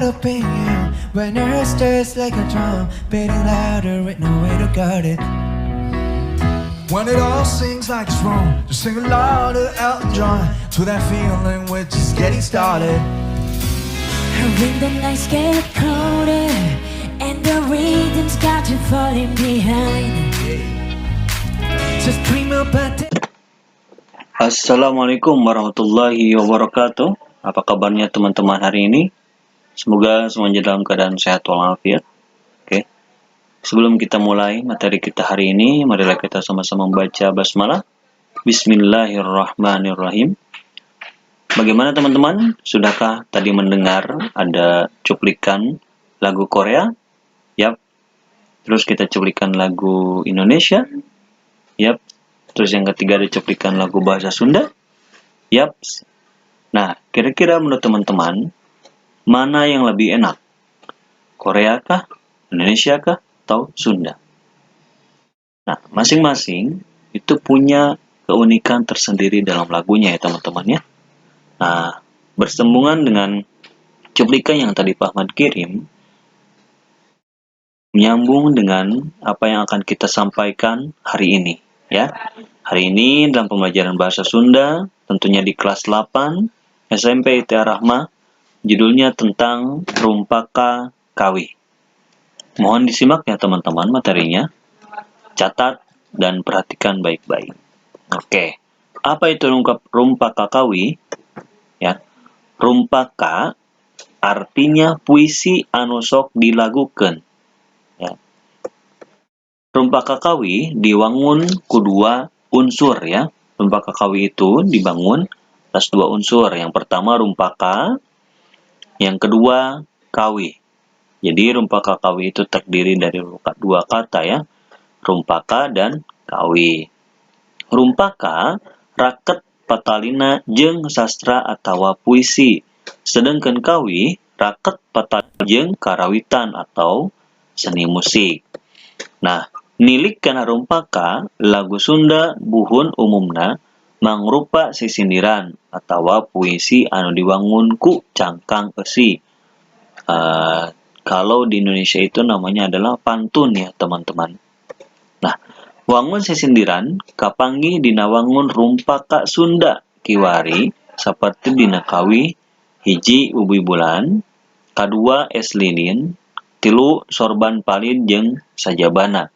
up in you when your heart stirs like a drum, beating louder with no way to guard it. When it all seems like it's wrong, just sing along to Elton John, to that feeling we're just getting started. And when the nights get colder and the rhythm's got you falling behind, just dream about it. Assalamualaikum warahmatullahi wabarakatuh. Apa kabarnya teman-teman hari ini? Semoga semuanya dalam keadaan sehat walafiat. Oke. Sebelum kita mulai materi kita hari ini, marilah kita sama-sama membaca basmalah. Bismillahirrahmanirrahim. Bagaimana teman-teman? Sudahkah tadi mendengar ada cuplikan lagu Korea? Yap. Terus kita cuplikan lagu Indonesia? Yap. Terus yang ketiga ada cuplikan lagu bahasa Sunda? Yap. Nah, kira-kira menurut teman-teman, mana yang lebih enak? Korea kah? Indonesia kah? Atau Sunda? Nah, masing-masing itu punya keunikan tersendiri dalam lagunya ya teman-teman ya. Nah, bersambungan dengan cuplikan yang tadi Pak Ahmad kirim, menyambung dengan apa yang akan kita sampaikan hari ini. Ya, hari ini dalam pembelajaran bahasa Sunda, tentunya di kelas 8 SMP ITA Rahma, judulnya tentang Rumpaka Kawi. Mohon disimak ya teman-teman materinya, catat dan perhatikan baik-baik. Oke, apa itu Rumpaka Kawi? Ya, Rumpaka artinya puisi anu sok dilagukeun. Ya. Rumpaka kawi dibangun ku dua unsur ya. Rumpaka kawi itu dibangun atas dua unsur. Yang pertama rumpaka, yang kedua kawi. Jadi rumpaka kawi itu terdiri dari dua kata ya. Rumpaka dan kawi. Rumpaka raket patalina jeung sastra atawa puisi. Sedangkan kawi raket patalina jeung karawitan atau seni musik. Nah, nilik kana rumpaka lagu Sunda buhun umumna mangrupa sisindiran atawa puisi anu diwangun ku cangkang eusi. Kalau di Indonesia itu namanya adalah pantun ya teman-teman. Nah, wangun sisindiran kapanggih dina wangun rumpaka Sunda kiwari saperti dina kawi hiji ubi bulan, kadua es lilin, tilu sorban palin jeung sajabana.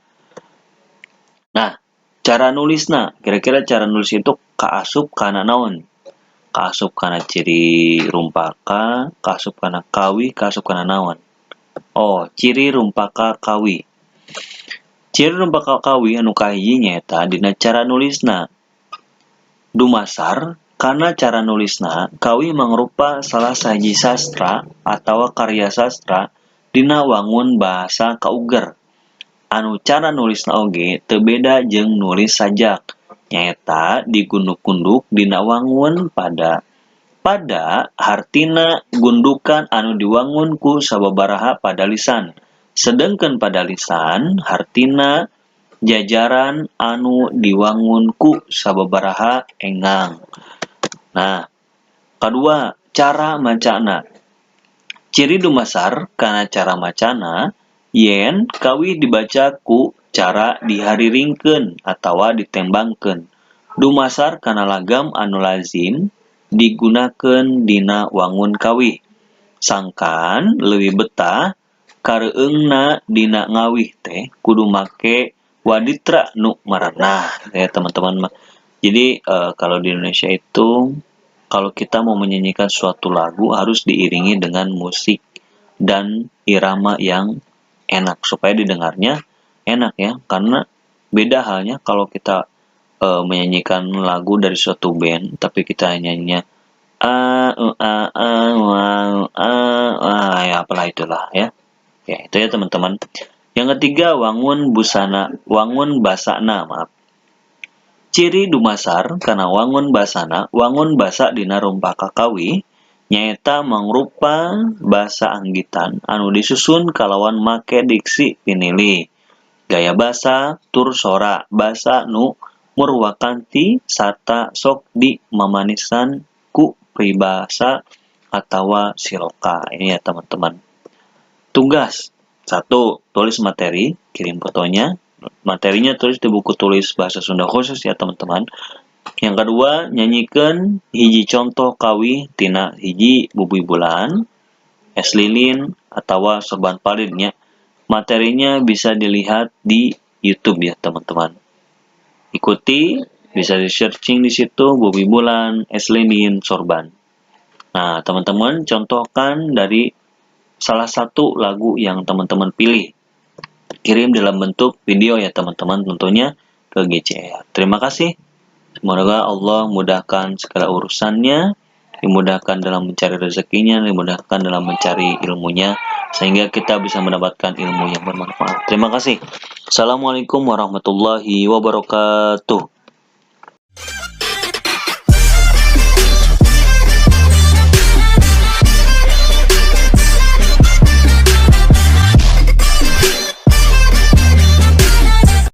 Nah, cara nulisna, kira-kira cara nulis itu kaasup kana naon? Kaasup kana ciri rumpaka, kaasup kana kawi, kaasup kana naon? Oh, ciri rumpaka kawi. Ciri rumpaka kawi anu kahiji nyaeta dina cara nulisna. Dumasar kana cara nulisna, kawi mangrupa salah sahiji sastra atawa karya sastra dina wangun bahasa kauger. Anu cara nulisna oge teu beda jeung nulis sajak, nyaeta digunduk-gunduk dina wangun pada hartina gundukan anu diwangun ku sababaraha padalisan. Sedengkeun padalisan hartina jajaran anu diwangun ku sababaraha engang. Nah, kadua cara macana. Ciri dumasar kana cara macana yen kawi dibaca ku cara dihariringkeun atawa ditembangkeun. Dumasar kana lagam anu lazim digunakeun dina wangun kawi. Sangkan leuwih betah kareueungna dina ngawih teh kudu make waditra nu maranah ya teman-teman. Jadi kalau di Indonesia itu kalau kita mau menyanyikan suatu lagu harus diiringi dengan musik dan irama yang enak supaya didengarnya enak ya, karena beda halnya kalau kita menyanyikan lagu dari suatu band tapi kita nyanyinya ya apalah itulah ya. Ya, itu ya teman-teman. Yang ketiga wangun basana, maaf. Ciri dumasar kana wangun basana, wangun basa dina rumpaka kawi nyaeta mangrupa basa anggitan anu disusun kalawan make diksi pinili, gaya basa tur sora basa nu murwakanti sarta sok di mamanisan ku pribasa atau siloka. Ini ya teman-teman. Tugas 1. Tulis materi, kirim fotonya. Materinya tulis di buku tulis bahasa Sunda khusus ya teman-teman. Yang kedua, nyanyikan hiji contoh kawi tina hiji bubui bulan, es lilin, atau sorban palidnya. Materinya bisa dilihat di YouTube ya teman-teman. Ikuti, bisa di searching di situ bubui bulan, es lilin, sorban. Nah, teman-teman contohkan dari salah satu lagu yang teman-teman pilih. Kirim dalam bentuk video ya teman-teman, tentunya ke GCR. Terima kasih. Semoga Allah mudahkan segala urusannya, dimudahkan dalam mencari rezekinya, dimudahkan dalam mencari ilmunya, sehingga kita bisa mendapatkan ilmu yang bermanfaat. Terima kasih. Assalamualaikum warahmatullahi wabarakatuh.